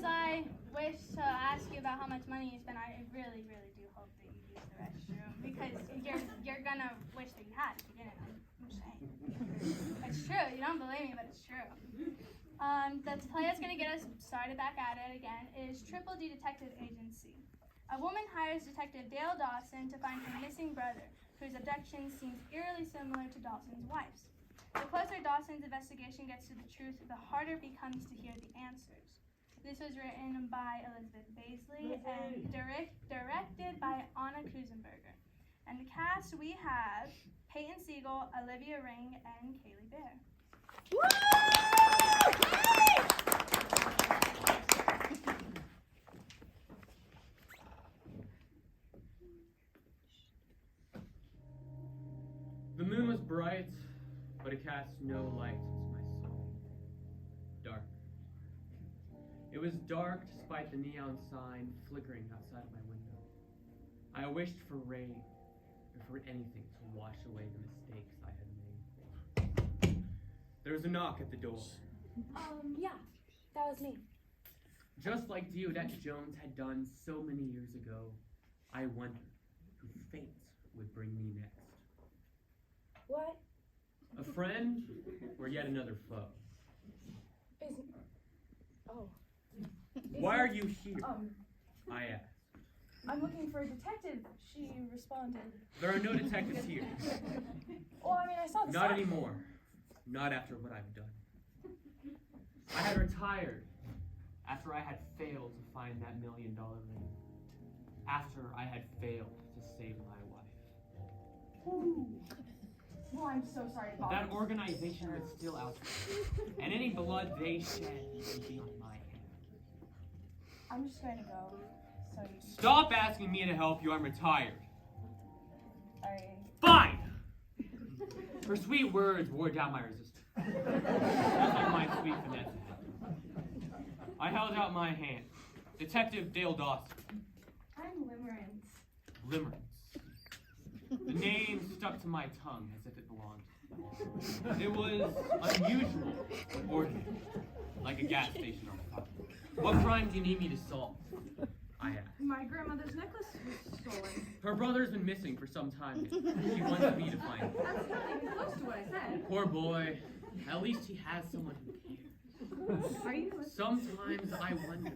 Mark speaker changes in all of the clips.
Speaker 1: I wish to ask you about how much money you spent, I really, really do hope that you use the restroom because you're gonna wish that you had if you didn't. I'm saying. It's true. You don't believe me, but it's true. The play that's gonna get us started back at it again is Triple D Detective Agency. A woman hires Detective Dale Dawson to find her missing brother, whose abduction seems eerily similar to Dawson's wife's. The closer Dawson's investigation gets to the truth, the harder it becomes to hear the answers. This was written by Elizabeth Baisley and directed by Anna Kusenberger. And the cast, we have Peyton Siegel, Olivia Ring, and Kaylee Bear.
Speaker 2: The moon was bright, but it cast no light into my soul. Dark. It was dark despite the neon sign flickering outside of my window. I wished for rain, or for anything to wash away the mistakes I had made. There was a knock at the door.
Speaker 3: Yeah, that was me.
Speaker 2: Just like Deodette Jones had done so many years ago, I wondered who fate would bring me next.
Speaker 3: What?
Speaker 2: A friend, or yet another foe? Why are you here? I asked.
Speaker 3: I'm looking for a detective, she responded.
Speaker 2: There are no detectives here.
Speaker 3: Well, I mean, I saw the
Speaker 2: Not
Speaker 3: sign.
Speaker 2: anymore. Not after what I've done. I had retired after I had failed to find that $1 million ring. After I had failed to save my wife.
Speaker 3: Ooh. Well, I'm so sorry to bother
Speaker 2: That
Speaker 3: you.
Speaker 2: organization was still out there, and any blood they shed would be on my hands.
Speaker 3: I'm just going to go. So you
Speaker 2: Stop asking me to help you. I'm retired.
Speaker 3: Sorry.
Speaker 2: Fine! Her sweet words wore down my resistance. Just like my sweet finesse. I held out my hand. Detective Dale Dawson.
Speaker 3: I'm Limerence.
Speaker 2: Limerence. The name stuck to my tongue as if it belonged. It was unusual but ordinary, like a gas station on the top. What crime do you need me to solve? I asked.
Speaker 3: My grandmother's necklace was stolen.
Speaker 2: Her brother's been missing for some time. She wants me to find him.
Speaker 3: That's not even close to what I said.
Speaker 2: Poor boy. At least he has someone who cares.
Speaker 3: Are you?
Speaker 2: Sometimes I wonder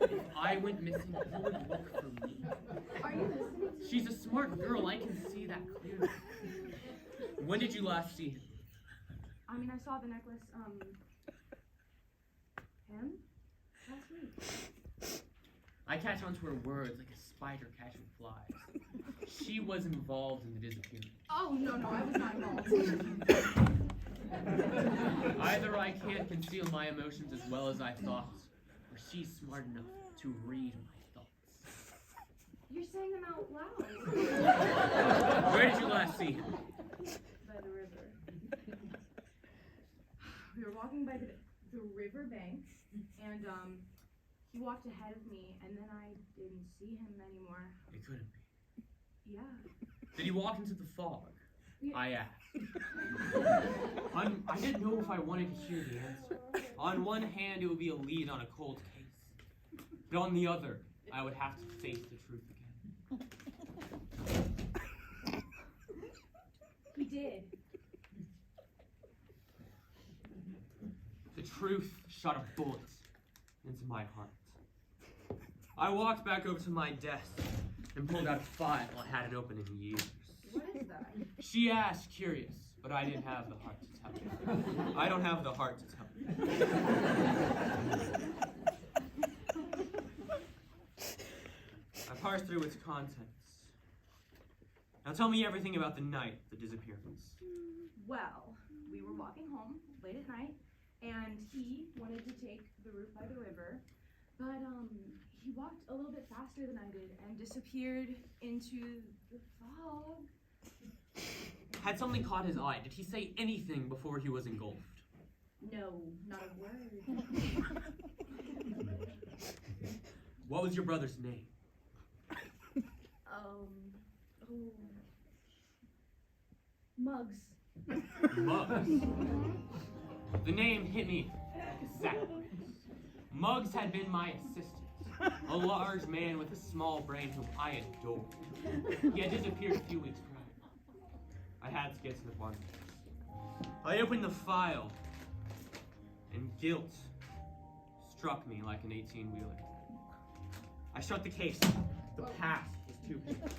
Speaker 2: if I went missing, who would look for me.
Speaker 3: Are you listening?
Speaker 2: She's a smart girl. I can see that clearly. When did you last see him?
Speaker 3: I mean, I saw the necklace, him? Last week.
Speaker 2: I catch on to her words like a spider catching flies. She was involved in the disappearance.
Speaker 3: Oh, no, I was not involved.
Speaker 2: Either I can't conceal my emotions as well as I thought, or she's smart enough to read my thoughts.
Speaker 3: You're saying them out loud.
Speaker 2: Where did you last see him?
Speaker 3: By the river. We were walking by the river bank, and he walked ahead of me, and then I didn't see him anymore.
Speaker 2: It couldn't be.
Speaker 3: Yeah.
Speaker 2: Did he walk into the fog?
Speaker 3: Yeah.
Speaker 2: I asked. I didn't know if I wanted to hear the answer. On one hand, it would be a lead on a cold case. But on the other, I would have to face the truth again.
Speaker 3: He did.
Speaker 2: The truth shot a bullet into my heart. I walked back over to my desk and pulled out a file I hadn't opened in years.
Speaker 3: What is that?
Speaker 2: She asked, curious, but I didn't have the heart to tell you. I don't have the heart to tell you. I parsed through its contents. Now tell me everything about the night of the disappearance.
Speaker 3: Well, we were walking home late at night, and he wanted to take the route by the river, but he walked a little bit faster than I did and disappeared into the fog.
Speaker 2: Had something caught his eye? Did he say anything before he was engulfed?
Speaker 3: No, not a word.
Speaker 2: What was your brother's name?
Speaker 3: Muggs.
Speaker 2: Muggs. The name hit me like a sacrifice. Muggs had been my assistant, a large man with a small brain whom I adored. He had disappeared a few weeks prior. I had to get to the bottom. I opened the file, and guilt struck me like an 18-wheeler. I shut the case. The past was too big.
Speaker 3: Are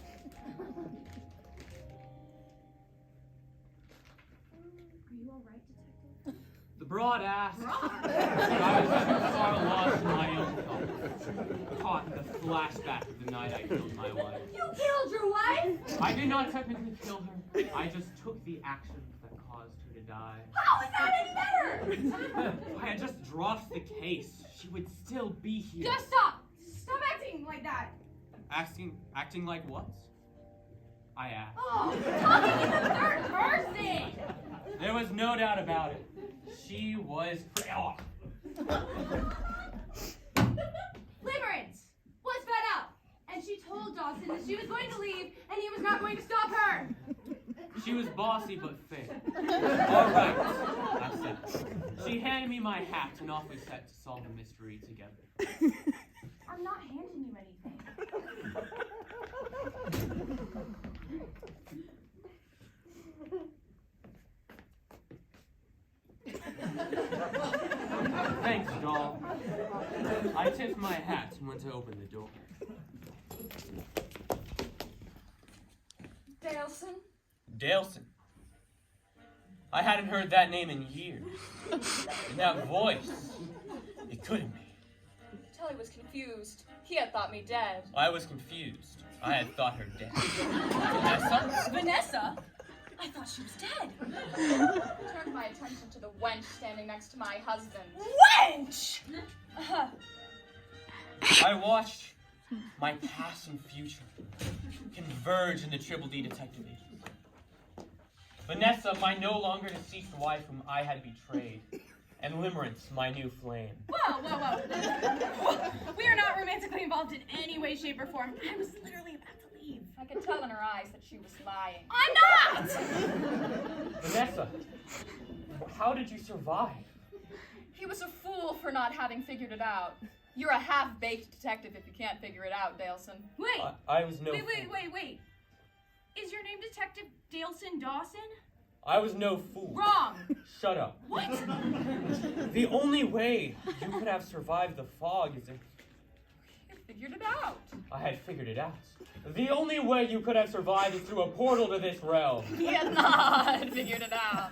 Speaker 3: you alright, detective?
Speaker 2: The broad ass. I was far lost in my own thoughts, caught in the flashback of the night I killed my wife.
Speaker 3: You killed your wife?
Speaker 2: I did not technically kill her. I just took the actions that caused her to die.
Speaker 3: How is that any better?
Speaker 2: If I had just dropped the case, she would still be here.
Speaker 3: Just stop! Stop acting like that!
Speaker 2: Acting like what? I asked.
Speaker 3: Oh, talking in the third person!
Speaker 2: There was no doubt about it. She was
Speaker 3: Limerence was fed up, and she told Dawson that she was going to leave, and he was not going to stop her.
Speaker 2: She was bossy but fair. All right, I said. She handed me my hat and off we set to solve the mystery together.
Speaker 3: I'm not handing you anything.
Speaker 2: Thanks, doll. I tipped my hat and went to open the door.
Speaker 4: Daleson?
Speaker 2: Daleson. I hadn't heard that name in years. And that voice, it couldn't be.
Speaker 4: Tully was confused. He had thought me dead.
Speaker 2: I was confused. I had thought her dead. Vanessa?
Speaker 4: Vanessa? I thought she was dead. Turned my attention to the wench standing next to my husband.
Speaker 3: Wench!
Speaker 2: I watched my past and future converge in the Triple D detective agency. Vanessa, my no longer deceased wife whom I had betrayed, and Limerence, my new flame.
Speaker 3: Whoa, whoa, whoa. We are not romantically involved in any way, shape, or form. I was literally about to leave.
Speaker 4: I could tell in her eyes that she was lying.
Speaker 3: I'm not!
Speaker 2: Vanessa, how did you survive?
Speaker 4: He was a fool for not having figured it out. You're a half-baked detective if you can't figure it out, Daleson.
Speaker 3: Wait,
Speaker 2: I was no
Speaker 3: wait.
Speaker 2: fool.
Speaker 3: Is your name Detective Daleson Dawson?
Speaker 2: I was no fool.
Speaker 3: Wrong.
Speaker 2: Shut up.
Speaker 3: What?
Speaker 2: The only way you could have survived the fog is if
Speaker 4: You figured it out.
Speaker 2: I had figured it out. The only way you could have survived is through a portal to this realm.
Speaker 4: He had not figured it out.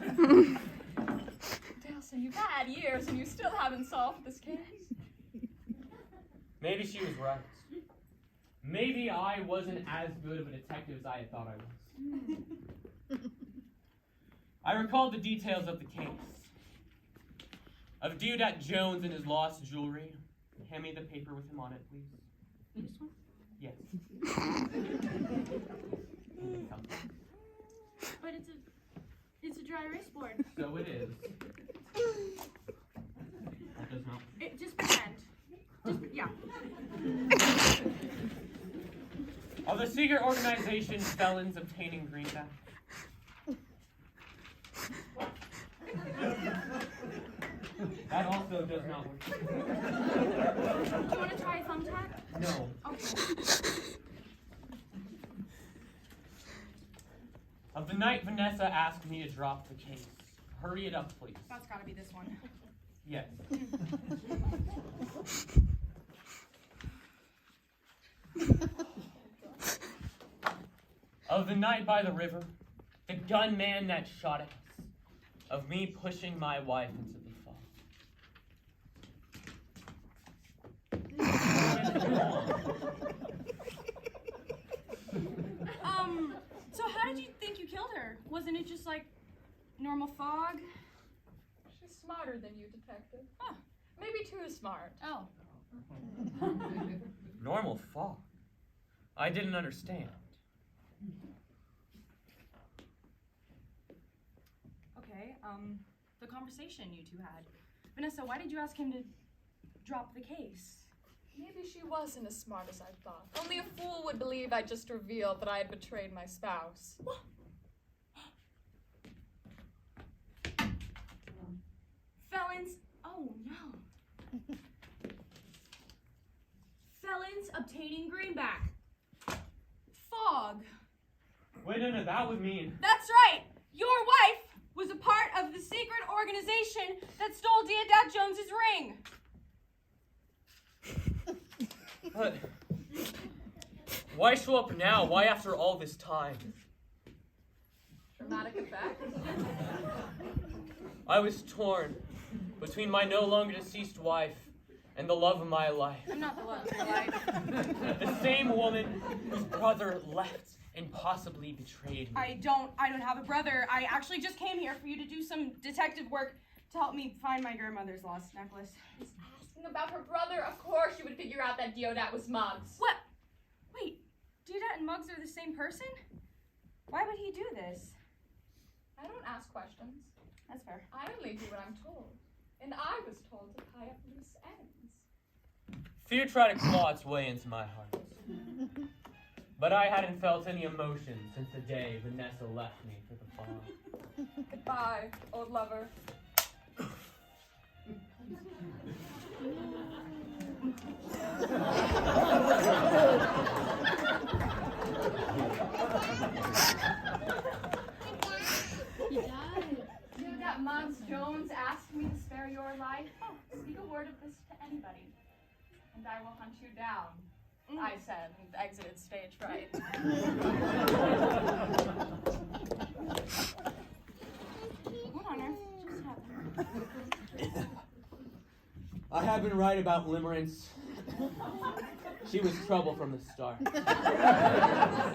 Speaker 4: Daleson, you've had years and you still haven't solved this case.
Speaker 2: Maybe she was right. Maybe I wasn't as good of a detective as I had thought I was. I recalled the details of the case. Of Deodat Jones and his lost jewelry. Hand me the paper with him on it, please.
Speaker 3: This one?
Speaker 2: Yes.
Speaker 3: But it's a dry erase board.
Speaker 2: So it is. That does not.
Speaker 3: Just pretend. Yeah.
Speaker 2: Of the secret organization felons obtaining greenback. That also does not work.
Speaker 3: Do you want to try a thumbtack?
Speaker 2: No.
Speaker 3: Okay.
Speaker 2: Of the night Vanessa asked me to drop the case. Hurry it up, please.
Speaker 3: That's gotta be this one.
Speaker 2: Yes. Of the night by the river, the gunman that shot at us. Of me pushing my wife into the fall.
Speaker 3: So how did you think you killed her? Wasn't it just like normal fog?
Speaker 4: She's smarter than you, detective.
Speaker 3: Huh.
Speaker 4: Maybe too smart.
Speaker 3: Oh.
Speaker 2: Normal fog? I didn't understand.
Speaker 3: Okay, the conversation you two had. Vanessa, why did you ask him to drop the case?
Speaker 4: Maybe she wasn't as smart as I thought. Only a fool would believe I just revealed that I had betrayed my spouse.
Speaker 3: What? Felons? Oh no. obtaining greenback. Fog.
Speaker 2: Wait, no, that would mean.
Speaker 3: That's right. Your wife was a part of the secret organization that stole Deodat Jones's ring.
Speaker 2: But why show up now? Why after all this time?
Speaker 4: Dramatic effect.
Speaker 2: I was torn between my no longer deceased wife and the love of my life.
Speaker 3: I'm not the love of your life.
Speaker 2: The same woman whose brother left and possibly betrayed me.
Speaker 3: I don't have a brother. I actually just came here for you to do some detective work to help me find my grandmother's lost necklace.
Speaker 4: Asking about her brother, of course you would figure out that Deodat was Muggs.
Speaker 3: What? Wait, Deodat and Muggs are the same person? Why would he do this?
Speaker 4: I don't ask questions.
Speaker 3: That's fair.
Speaker 4: I only do what I'm told. And I was told to tie up loose ends.
Speaker 2: Fear tried to claw its way into my heart. But I hadn't felt any emotion since the day Vanessa left me for the farm.
Speaker 4: Goodbye, old lover. Deodat Muggs Jones asked me to spare your life. Speak a word of this to anybody, and I will hunt you down. I said and exited stage fright.
Speaker 3: What on earth just happened?
Speaker 2: I have been right about Limerence. She was trouble from the start.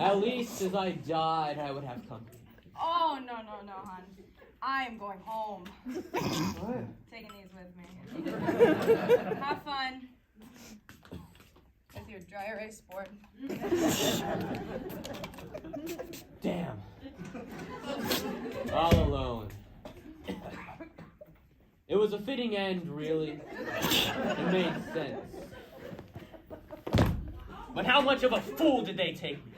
Speaker 2: At least as I died, I would have company.
Speaker 3: Oh, no, hon. I am going home.
Speaker 2: What?
Speaker 3: Taking these with me. Have fun. With your dry erase board.
Speaker 2: Damn. All alone. It was a fitting end, really. It made sense. But how much of a fool did they take me?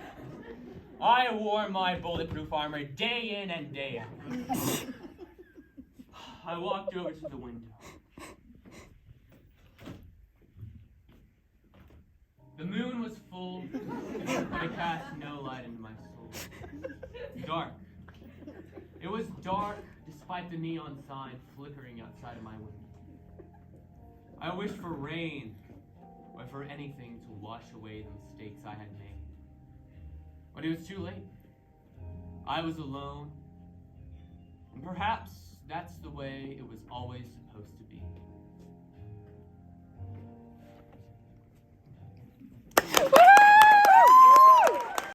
Speaker 2: I wore my bulletproof armor day in and day out. I walked over to the window. The moon was full, but it cast no light into my soul. Dark. It was dark despite the neon sign flickering outside of my window. I wished for rain, or for anything to wash away the mistakes I had made. But it was too late. I was alone, and perhaps that's the way it was always supposed to be.